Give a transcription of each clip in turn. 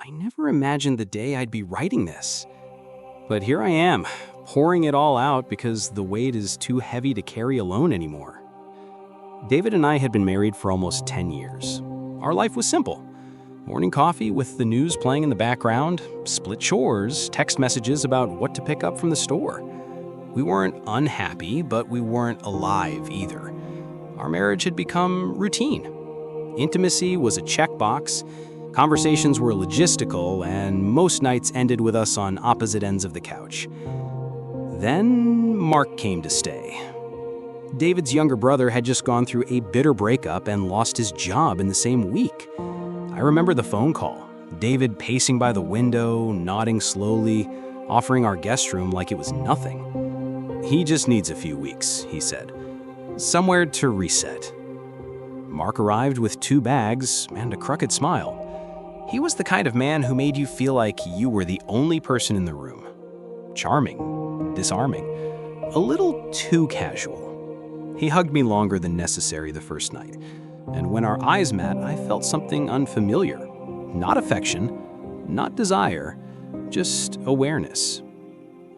I never imagined the day I'd be writing this. But here I am, pouring it all out because the weight is too heavy to carry alone anymore. David and I had been married for almost 10 years. Our life was simple. Morning coffee with the news playing in the background, split chores, text messages about what to pick up from the store. We weren't unhappy, but we weren't alive either. Our marriage had become routine. Intimacy was a checkbox, conversations were logistical, and most nights ended with us on opposite ends of the couch. Then Mark came to stay. David's younger brother had just gone through a bitter breakup and lost his job in the same week. I remember the phone call, David pacing by the window, nodding slowly, offering our guest room like it was nothing. He just needs a few weeks, he said. Somewhere to reset. Mark arrived with 2 bags and a crooked smile. He was the kind of man who made you feel like you were the only person in the room. Charming, disarming, a little too casual. He hugged me longer than necessary the first night, and when our eyes met, I felt something unfamiliar. Not affection, not desire, just awareness.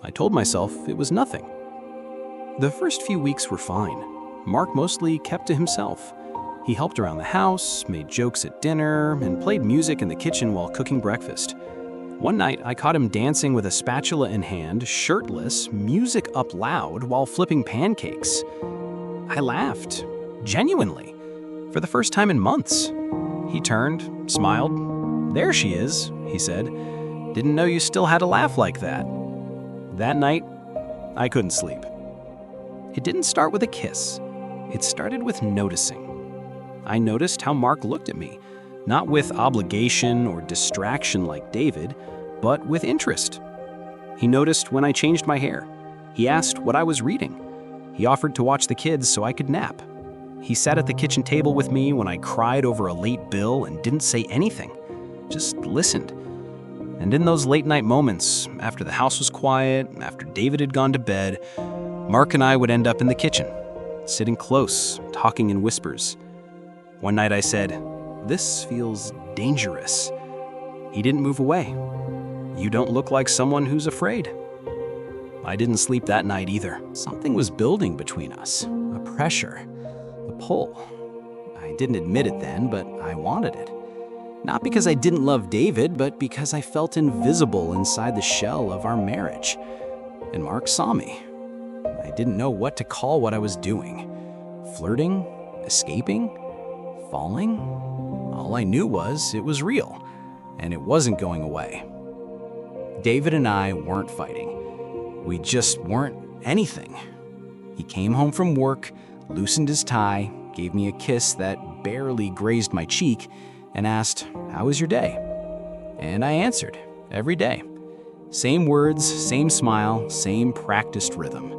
I told myself it was nothing. The first few weeks were fine. Mark mostly kept to himself. He helped around the house, made jokes at dinner, and played music in the kitchen while cooking breakfast. One night, I caught him dancing with a spatula in hand, shirtless, music up loud while flipping pancakes. I laughed, genuinely, for the first time in months. He turned, smiled. "There she is," he said. "Didn't know you still had a laugh like that." That night, I couldn't sleep. It didn't start with a kiss. It started with noticing. I noticed how Mark looked at me, not with obligation or distraction like David, but with interest. He noticed when I changed my hair. He asked what I was reading. He offered to watch the kids so I could nap. He sat at the kitchen table with me when I cried over a late bill and didn't say anything, just listened. And in those late night moments, after the house was quiet, after David had gone to bed, Mark and I would end up in the kitchen, sitting close, talking in whispers. One night I said, "This feels dangerous." He didn't move away. "You don't look like someone who's afraid." I didn't sleep that night either. Something was building between us, a pressure, a pull. I didn't admit it then, but I wanted it. Not because I didn't love David, but because I felt invisible inside the shell of our marriage. And Mark saw me. I didn't know what to call what I was doing. Flirting? Escaping? Falling? All I knew was it was real, and it wasn't going away. David and I weren't fighting. We just weren't anything. He came home from work, loosened his tie, gave me a kiss that barely grazed my cheek, and asked, "How was your day?" And I answered, every day. Same words, same smile, same practiced rhythm.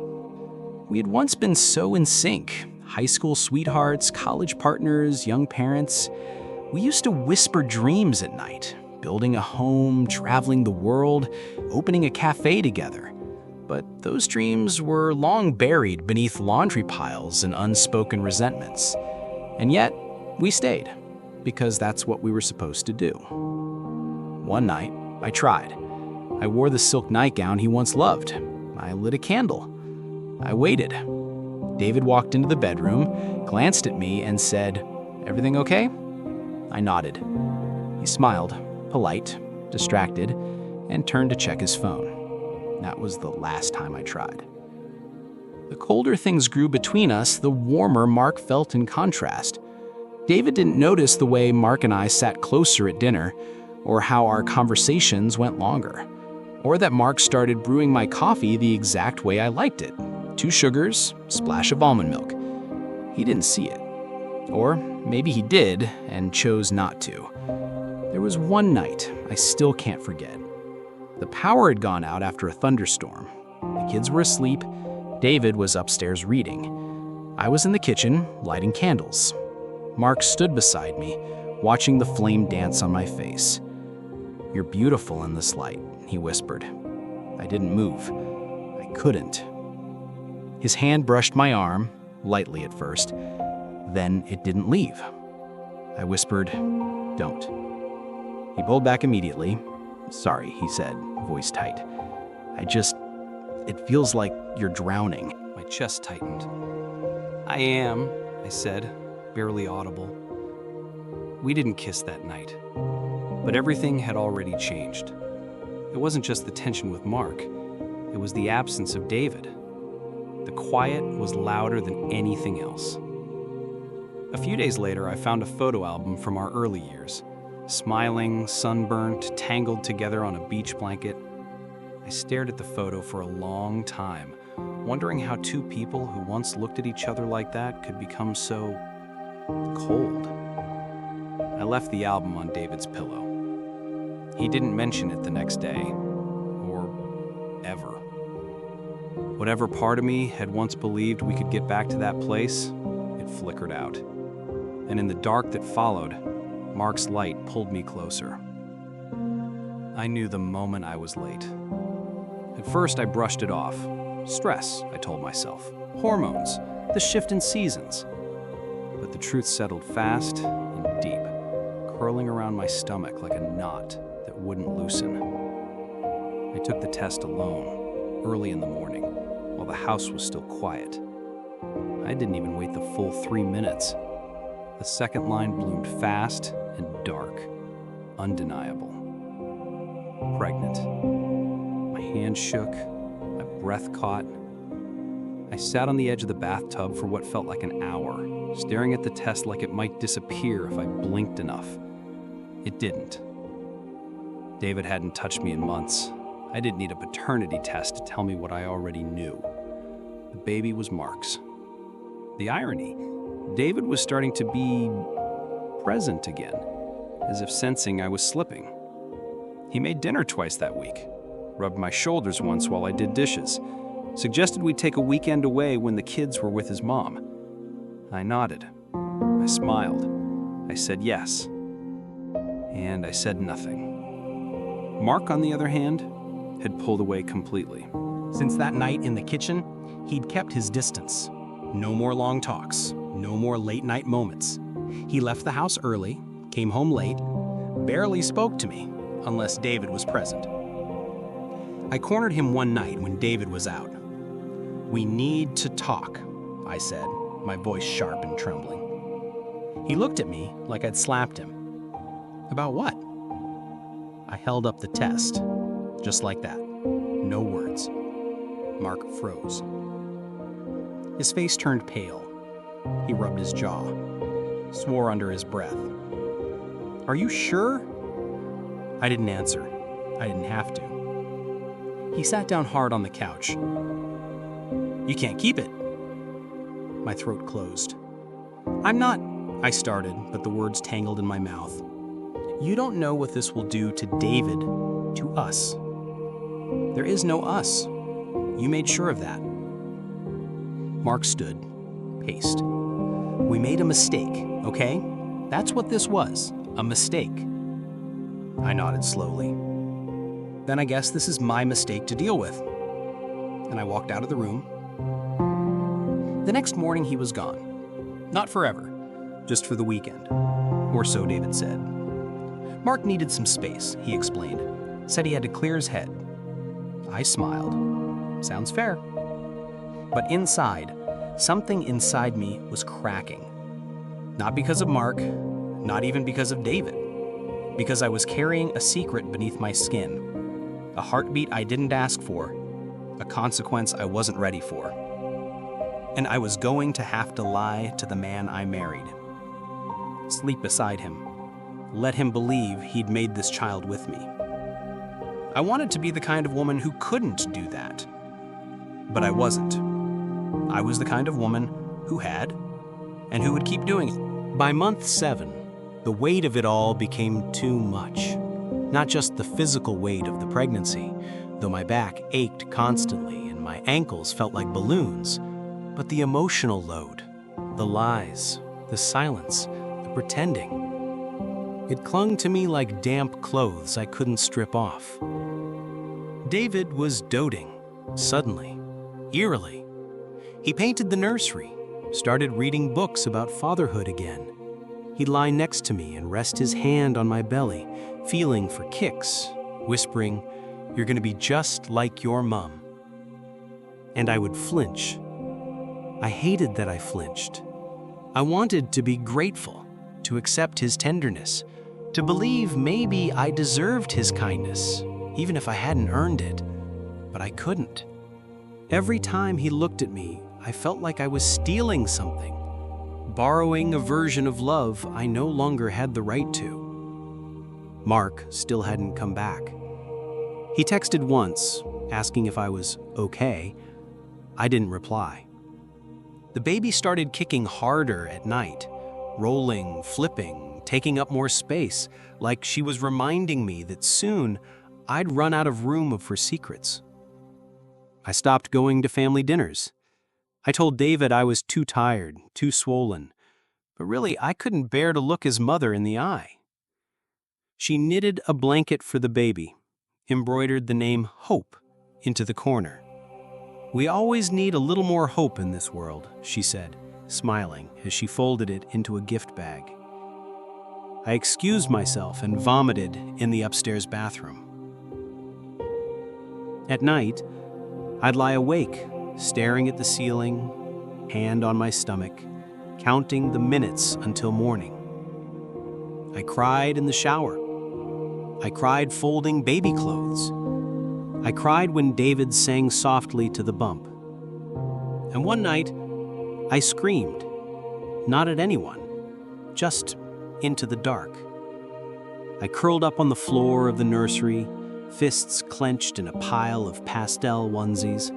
We had once been so in sync. High school sweethearts, college partners, young parents. We used to whisper dreams at night, building a home, traveling the world, opening a cafe together. But those dreams were long buried beneath laundry piles and unspoken resentments. And yet, we stayed, because that's what we were supposed to do. One night, I tried. I wore the silk nightgown he once loved. I lit a candle. I waited. David walked into the bedroom, glanced at me, and said, "Everything okay?" I nodded. He smiled, polite, distracted, and turned to check his phone. That was the last time I tried. The colder things grew between us, the warmer Mark felt in contrast. David didn't notice the way Mark and I sat closer at dinner, or how our conversations went longer, or that Mark started brewing my coffee the exact way I liked it. 2 sugars, splash of almond milk. He didn't see it. Or maybe he did and chose not to. There was one night I still can't forget. The power had gone out after a thunderstorm. The kids were asleep. David was upstairs reading. I was in the kitchen, lighting candles. Mark stood beside me, watching the flame dance on my face. "You're beautiful in this light," he whispered. I didn't move. I couldn't. His hand brushed my arm, lightly at first. Then it didn't leave. I whispered, "Don't." He pulled back immediately. "Sorry," he said, voice tight. It feels like you're drowning." My chest tightened. "I am," I said, barely audible. We didn't kiss that night, but everything had already changed. It wasn't just the tension with Mark, it was the absence of David. The quiet was louder than anything else. A few days later, I found a photo album from our early years. Smiling, sunburnt, tangled together on a beach blanket. I stared at the photo for a long time, wondering how two people who once looked at each other like that could become so cold. I left the album on David's pillow. He didn't mention it the next day, or ever. Whatever part of me had once believed we could get back to that place, it flickered out. And in the dark that followed, Mark's light pulled me closer. I knew the moment I was late. At first, I brushed it off. Stress, I told myself. Hormones, the shift in seasons. But the truth settled fast and deep, curling around my stomach like a knot that wouldn't loosen. I took the test alone, early in the morning, while the house was still quiet. I didn't even wait the full 3 minutes. The second line bloomed fast and dark, undeniable. Pregnant. My hand shook, my breath caught. I sat on the edge of the bathtub for what felt like an hour, staring at the test like it might disappear if I blinked enough. It didn't. David hadn't touched me in months. I didn't need a paternity test to tell me what I already knew. The baby was Mark's. The irony, David was starting to be present again, as if sensing I was slipping. He made dinner twice that week, rubbed my shoulders once while I did dishes, suggested we take a weekend away when the kids were with his mom. I nodded. I smiled. I said yes. And I said nothing. Mark, on the other hand, had pulled away completely. Since that night in the kitchen, he'd kept his distance. No more long talks, no more late-night moments. He left the house early, came home late, barely spoke to me, unless David was present. I cornered him one night when David was out. "We need to talk," I said, my voice sharp and trembling. He looked at me like I'd slapped him. "About what?" I held up the test, just like that. No words. Mark froze. His face turned pale. He rubbed his jaw, swore under his breath. "Are you sure?" I didn't answer. I didn't have to. He sat down hard on the couch. "You can't keep it." My throat closed. "I'm not," I started, but the words tangled in my mouth. "You don't know what this will do to David, to us. There is no us. You made sure of that." Mark stood, paced. "We made a mistake, okay? That's what this was, a mistake." I nodded slowly. "Then I guess this is my mistake to deal with." And I walked out of the room. The next morning he was gone. Not forever, just for the weekend. Or so David said. Mark needed some space, he explained. Said he had to clear his head. I smiled. Sounds fair. But inside, something inside me was cracking. Not because of Mark, not even because of David. Because I was carrying a secret beneath my skin. A heartbeat I didn't ask for. A consequence I wasn't ready for. And I was going to have to lie to the man I married. Sleep beside him. Let him believe he'd made this child with me. I wanted to be the kind of woman who couldn't do that. But I wasn't. I was the kind of woman who had, and who would keep doing it. By month 7, the weight of it all became too much. Not just the physical weight of the pregnancy, though my back ached constantly and my ankles felt like balloons, but the emotional load, the lies, the silence, the pretending. It clung to me like damp clothes I couldn't strip off. David was doting, suddenly, eerily. He painted the nursery, started reading books about fatherhood again. He'd lie next to me and rest his hand on my belly, feeling for kicks, whispering, "You're going to be just like your mom." And I would flinch. I hated that I flinched. I wanted to be grateful, to accept his tenderness, to believe maybe I deserved his kindness, even if I hadn't earned it. But I couldn't. Every time he looked at me, I felt like I was stealing something, borrowing a version of love I no longer had the right to. Mark still hadn't come back. He texted once, asking if I was okay. I didn't reply. The baby started kicking harder at night, rolling, flipping, taking up more space, like she was reminding me that soon I'd run out of room for secrets. I stopped going to family dinners. I told David I was too tired, too swollen, but really I couldn't bear to look his mother in the eye. She knitted a blanket for the baby, embroidered the name Hope into the corner. "We always need a little more hope in this world," she said, smiling as she folded it into a gift bag. I excused myself and vomited in the upstairs bathroom. At night, I'd lie awake, staring at the ceiling, hand on my stomach, counting the minutes until morning. I cried in the shower. I cried folding baby clothes. I cried when David sang softly to the bump. And one night, I screamed, not at anyone, just into the dark. I curled up on the floor of the nursery, fists clenched in a pile of pastel onesies,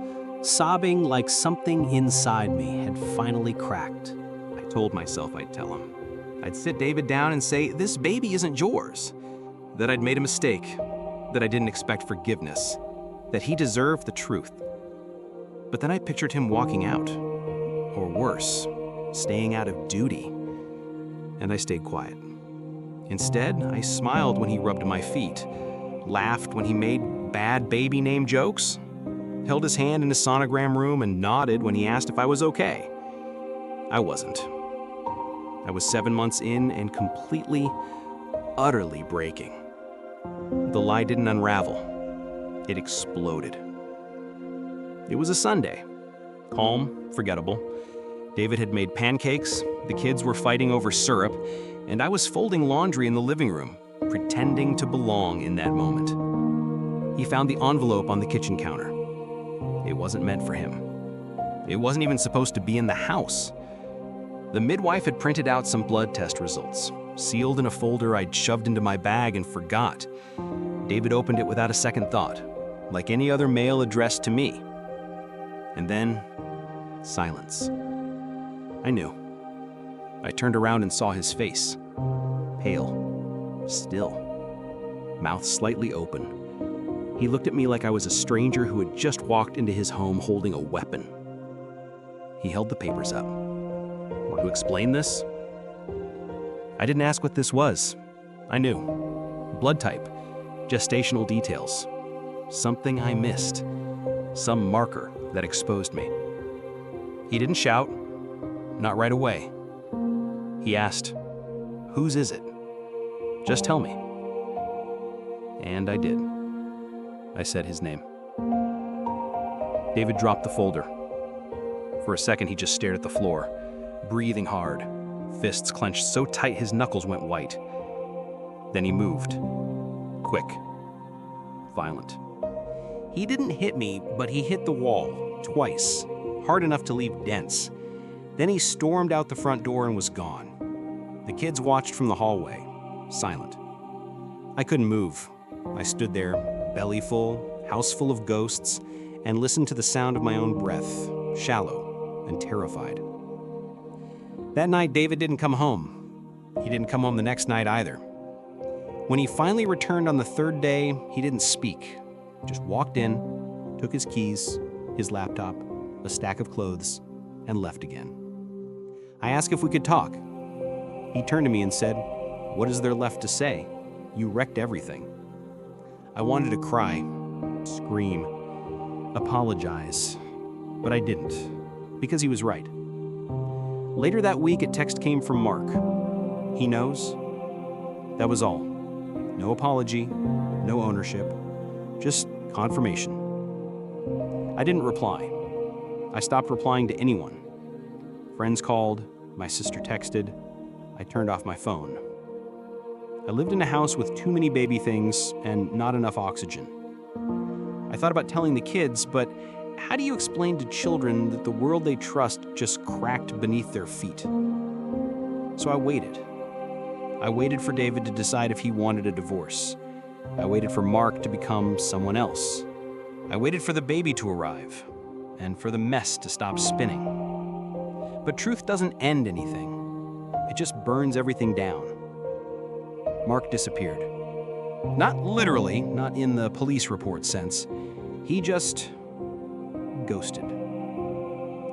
sobbing like something inside me had finally cracked. I told myself I'd tell him. I'd sit David down and say, "This baby isn't yours." That I'd made a mistake, that I didn't expect forgiveness, that he deserved the truth. But then I pictured him walking out, or worse, staying out of duty. And I stayed quiet. Instead, I smiled when he rubbed my feet, laughed when he made bad baby name jokes, held his hand in his sonogram room and nodded when he asked if I was okay. I wasn't. I was 7 months in and completely, utterly breaking. The lie didn't unravel. It exploded. It was a Sunday. Calm, forgettable. David had made pancakes, the kids were fighting over syrup, and I was folding laundry in the living room, pretending to belong in that moment. He found the envelope on the kitchen counter. It wasn't meant for him. It wasn't even supposed to be in the house. The midwife had printed out some blood test results, sealed in a folder I'd shoved into my bag and forgot. David opened it without a second thought, like any other mail addressed to me. And then, silence. I knew. I turned around and saw his face. Pale. Still. Mouth slightly open. He looked at me like I was a stranger who had just walked into his home holding a weapon. He held the papers up. Want to explain this? I didn't ask what this was. I knew. Blood type. Gestational details. Something I missed. Some marker that exposed me. He didn't shout. Not right away. He asked, "Whose is it? Just tell me." And I did. I said his name. David dropped the folder. For a second, he just stared at the floor, breathing hard, fists clenched so tight his knuckles went white. Then he moved. Quick. Violent. He didn't hit me, but he hit the wall, twice, hard enough to leave dents. Then he stormed out the front door and was gone. The kids watched from the hallway, silent. I couldn't move. I stood there, belly full, house full of ghosts, and listened to the sound of my own breath, shallow and terrified. That night, David didn't come home. He didn't come home the next night either. When he finally returned on the third day, he didn't speak. Just walked in, took his keys, his laptop, a stack of clothes, and left again. I asked if we could talk. He turned to me and said, "What is there left to say? You wrecked everything." I wanted to cry, scream, apologize, but I didn't, because he was right. Later that week, a text came from Mark. He knows. That was all. No apology, no ownership, just confirmation. I didn't reply. I stopped replying to anyone. Friends called, my sister texted. I turned off my phone. I lived in a house with too many baby things and not enough oxygen. I thought about telling the kids, but how do you explain to children that the world they trust just cracked beneath their feet? So I waited. I waited for David to decide if he wanted a divorce. I waited for Mark to become someone else. I waited for the baby to arrive and for the mess to stop spinning. But truth doesn't end anything. It just burns everything down. Mark disappeared. Not literally, not in the police report sense. He just ghosted.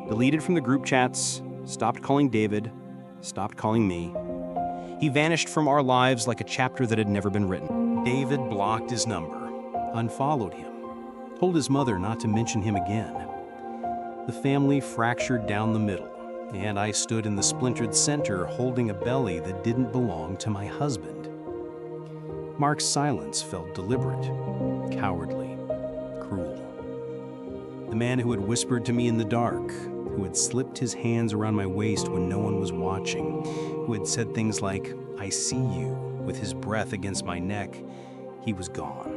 Deleted from the group chats, stopped calling David, stopped calling me. He vanished from our lives like a chapter that had never been written. David blocked his number, unfollowed him, told his mother not to mention him again. The family fractured down the middle, and I stood in the splintered center holding a belly that didn't belong to my husband. Mark's silence felt deliberate, cowardly, cruel. The man who had whispered to me in the dark, who had slipped his hands around my waist when no one was watching, who had said things like, "I see you," with his breath against my neck, he was gone,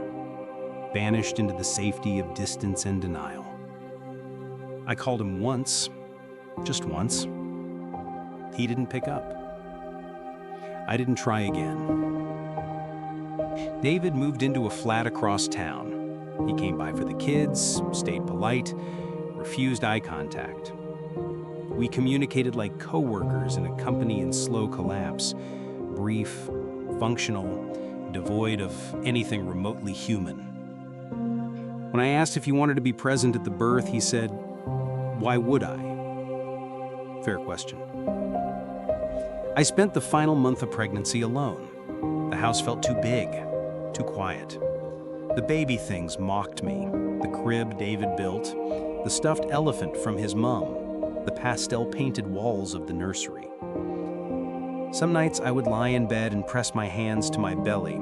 vanished into the safety of distance and denial. I called him once, just once. He didn't pick up. I didn't try again. David moved into a flat across town. He came by for the kids, stayed polite, refused eye contact. We communicated like coworkers in a company in slow collapse, brief, functional, devoid of anything remotely human. When I asked if he wanted to be present at the birth, he said, "Why would I?" Fair question. I spent the final month of pregnancy alone. The house felt too big, too quiet. The baby things mocked me. The crib David built, the stuffed elephant from his mom, the pastel-painted walls of the nursery. Some nights I would lie in bed and press my hands to my belly,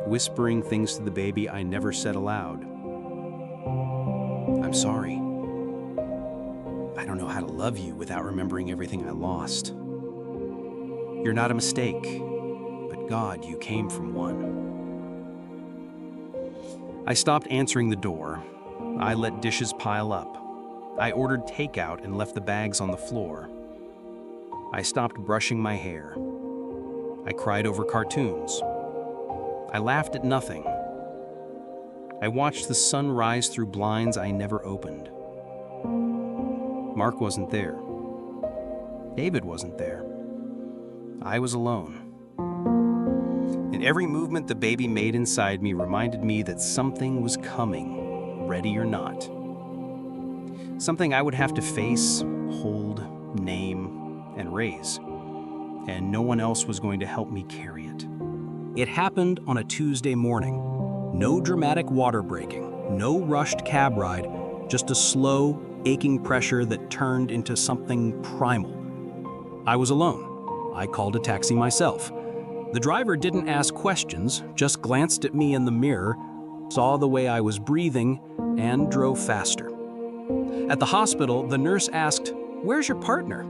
whispering things to the baby I never said aloud. "I'm sorry. I don't know how to love you without remembering everything I lost. You're not a mistake, but God, you came from one." I stopped answering the door. I let dishes pile up. I ordered takeout and left the bags on the floor. I stopped brushing my hair. I cried over cartoons. I laughed at nothing. I watched the sun rise through blinds I never opened. Mark wasn't there. David wasn't there. I was alone. And every movement the baby made inside me reminded me that something was coming, ready or not. Something I would have to face, hold, name, and raise. And no one else was going to help me carry it. It happened on a Tuesday morning. No dramatic water breaking, no rushed cab ride, just a slow, aching pressure that turned into something primal. I was alone. I called a taxi myself. The driver didn't ask questions, just glanced at me in the mirror, saw the way I was breathing, and drove faster. At the hospital, the nurse asked, "Where's your partner?"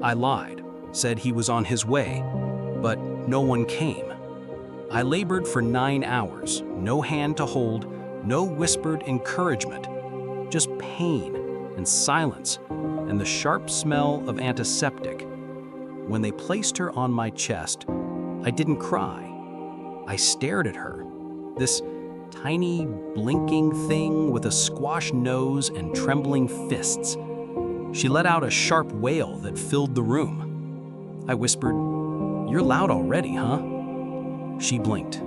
I lied, said he was on his way, but no one came. I labored for 9 hours, no hand to hold, no whispered encouragement, just pain and silence and the sharp smell of antiseptic. When they placed her on my chest, I didn't cry. I stared at her, this tiny, blinking thing with a squash nose and trembling fists. She let out a sharp wail that filled the room. I whispered, "You're loud already, huh?" She blinked.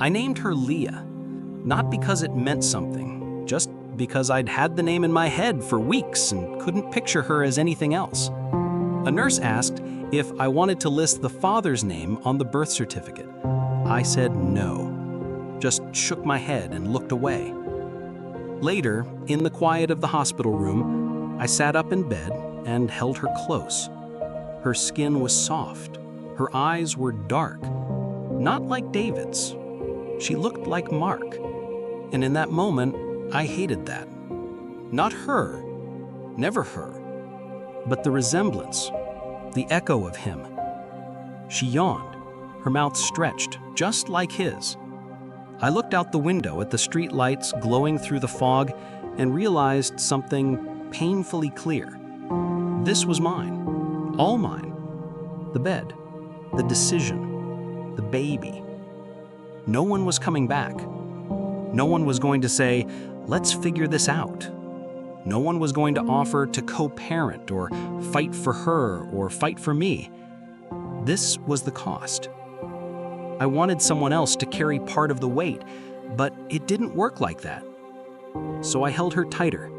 I named her Leah, not because it meant something, just because I'd had the name in my head for weeks and couldn't picture her as anything else. A nurse asked if I wanted to list the father's name on the birth certificate. I said no, just shook my head and looked away. Later, in the quiet of the hospital room, I sat up in bed and held her close. Her skin was soft, Her eyes were dark, not like David's. She looked like Mark. And in that moment, I hated that. Not her, never her, but the resemblance, the echo of him. She yawned, her mouth stretched, just like his. I looked out the window at the street lights glowing through the fog and realized something painfully clear. This was mine, all mine. The bed, the decision, the baby. No one was coming back. No one was going to say, let's figure this out. No one was going to offer to co-parent or fight for her or fight for me. This was the cost. I wanted someone else to carry part of the weight, but it didn't work like that. So I held her tighter.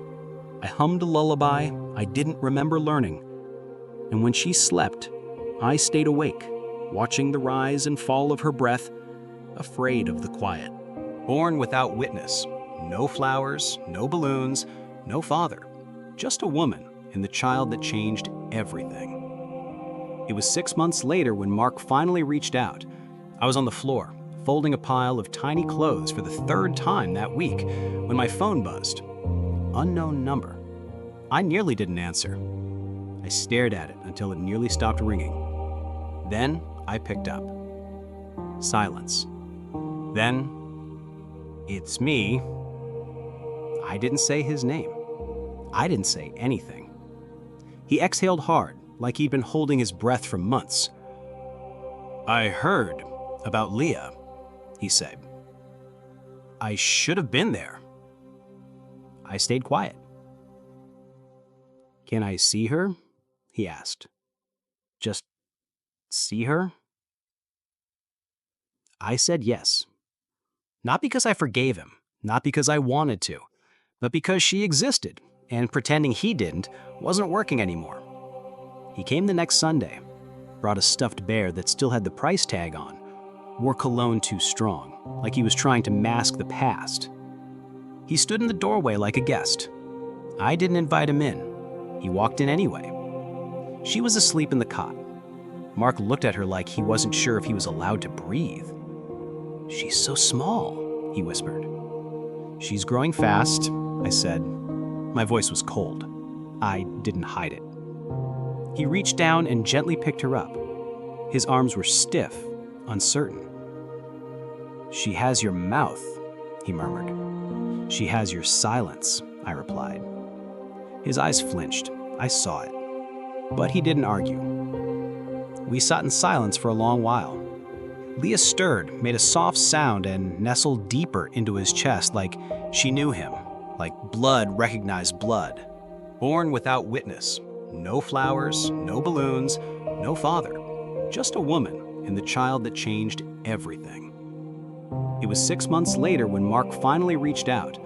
I hummed a lullaby I didn't remember learning. And when she slept, I stayed awake, watching the rise and fall of her breath, afraid of the quiet. Born without witness, no flowers, no balloons, no father, just a woman and the child that changed everything. It was 6 months later when Mark finally reached out. I was on the floor, folding a pile of tiny clothes for the third time that week, when my phone buzzed. Unknown number. I nearly didn't answer. I stared at it until it nearly stopped ringing. Then I picked up. Silence. Then, it's me. I didn't say his name. I didn't say anything. He exhaled hard, like he'd been holding his breath for months. I heard about Leah, he said. I should have been there. I stayed quiet. Can I see her? He asked. Just see her? I said yes. Not because I forgave him, not because I wanted to, but because she existed, and pretending he didn't wasn't working anymore. He came the next Sunday, brought a stuffed bear that still had the price tag on, wore cologne too strong, like he was trying to mask the past. He stood in the doorway like a guest. I didn't invite him in. He walked in anyway. She was asleep in the cot. Mark looked at her like he wasn't sure if he was allowed to breathe. She's so small, he whispered. She's growing fast, I said. My voice was cold. I didn't hide it. He reached down and gently picked her up. His arms were stiff, uncertain. She has your mouth, he murmured. She has your silence, I replied. His eyes flinched. I saw it. But he didn't argue. We sat in silence for a long while. Leah stirred, made a soft sound, and nestled deeper into his chest like she knew him, like blood recognized blood. Born without witness, no flowers, no balloons, no father, just a woman and the child that changed everything. It was 6 months later when Mark finally reached out.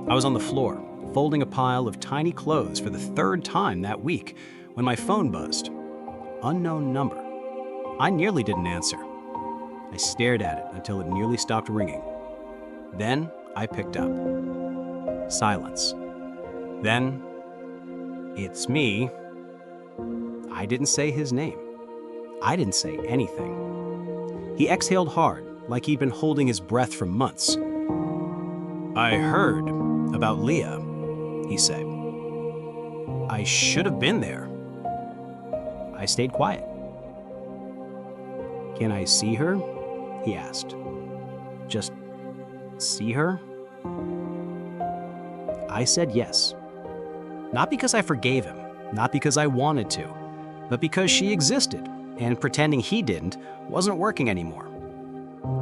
I was on the floor, folding a pile of tiny clothes for the third time that week, when my phone buzzed. Unknown number. I nearly didn't answer. I stared at it until it nearly stopped ringing. Then I picked up. Silence. Then, it's me. I didn't say his name. I didn't say anything. He exhaled hard, like he'd been holding his breath for months. I heard about Leah, he said. I should have been there. I stayed quiet. Can I see her? He asked. Just see her? I said yes. Not because I forgave him, not because I wanted to, but because she existed, and pretending he didn't wasn't working anymore.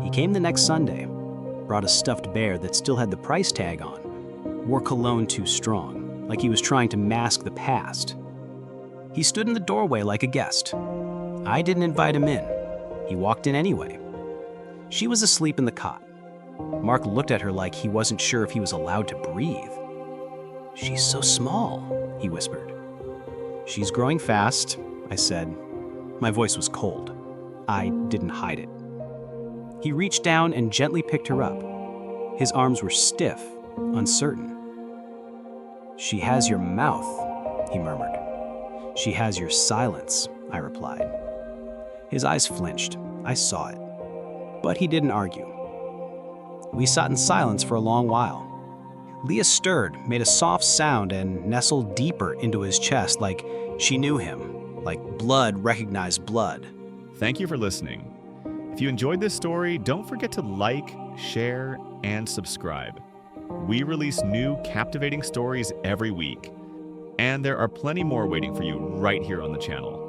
He came the next Sunday, brought a stuffed bear that still had the price tag on, wore cologne too strong, like he was trying to mask the past. He stood in the doorway like a guest. I didn't invite him in. He walked in anyway. She was asleep in the cot. Mark looked at her like he wasn't sure if he was allowed to breathe. She's so small, he whispered. She's growing fast, I said. My voice was cold. I didn't hide it. He reached down and gently picked her up. His arms were stiff, uncertain. She has your mouth, he murmured. She has your silence, I replied. His eyes flinched. I saw it. But he didn't argue. We sat in silence for a long while. Leah stirred, made a soft sound, and nestled deeper into his chest like she knew him, like blood recognized blood. Thank you for listening. If you enjoyed this story, don't forget to like, share, and subscribe. We release new captivating stories every week, and there are plenty more waiting for you right here on the channel.